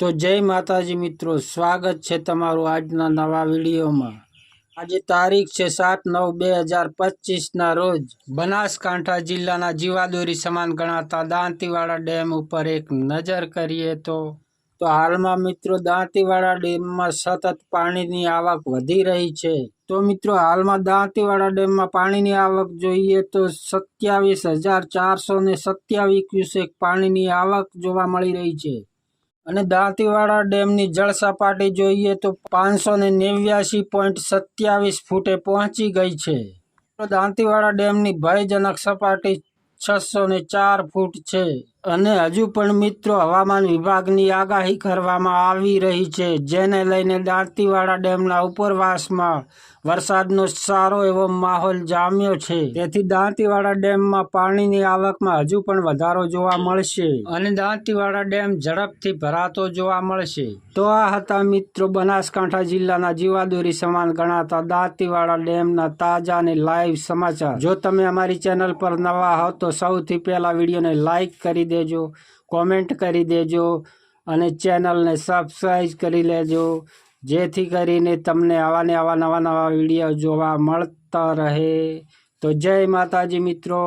તો જય માતાજી મિત્રો, સ્વાગત છે તમારું આજના નવા વિડીયોમાં। આજે તારીખ છે 7/9/2025 રોજ બનાસકાંઠા જિલ્લાના જીવાદોરી સમાન ગણાતા દાંતીવાડા ડેમ ઉપર એક નજર કરીએ તો હાલમાં મિત્રો દાંતીવાડા ડેમમાં સતત પાણીની આવક વધી રહી છે। તો મિત્રો હાલમાં દાંતીવાડા ડેમમાં પાણીની આવક જોઈએ તો 27,427 ક્યુસેક પાણીની આવક જોવા મળી રહી છે અને દાંતીવાડા ડેમની જળ સપાટી જોઈએ તો 589.27 ફૂટે પહોંચી ગઈ છે। દાંતીવાડા ડેમની ભયજનક સપાટી 604 ફૂટ છે અને હજુ પણ મિત્રો હવામાન વિભાગની આગાહી કરવામાં આવી રહી છે, જેને લઈને દાંતીવાડા ડેમના ઉપરવાસમાં વરસાદનો સારો એવો માહોલ જામ્યો છે। તેથી દાંતીવાડા ડેમમાં પાણીની આવકમાં હજુ પણ વધારો જોવા મળશે અને દાંતીવાડા ડેમ ઝડપથી ભરાતો જોવા મળશે। તો આ હતા મિત્રો બનાસકાંઠા જિલ્લાના જીવાદોરી સમાન ગણાતા દાંતીવાડા ડેમના તાજા અને લાઈવ સમાચાર। જો તમે અમારી ચેનલ પર નવા હો તો સૌથી પહેલા વિડીયોને લાઈક કરી દેજો, કોમેન્ટ કરી દેજો અને ચેનલને સબસ્ક્રાઈબ કરી લેજો, જેથી કરીને તમને આવા નવા વિડીયો જોવા મળતા રહે। તો જય માતાજી મિત્રો।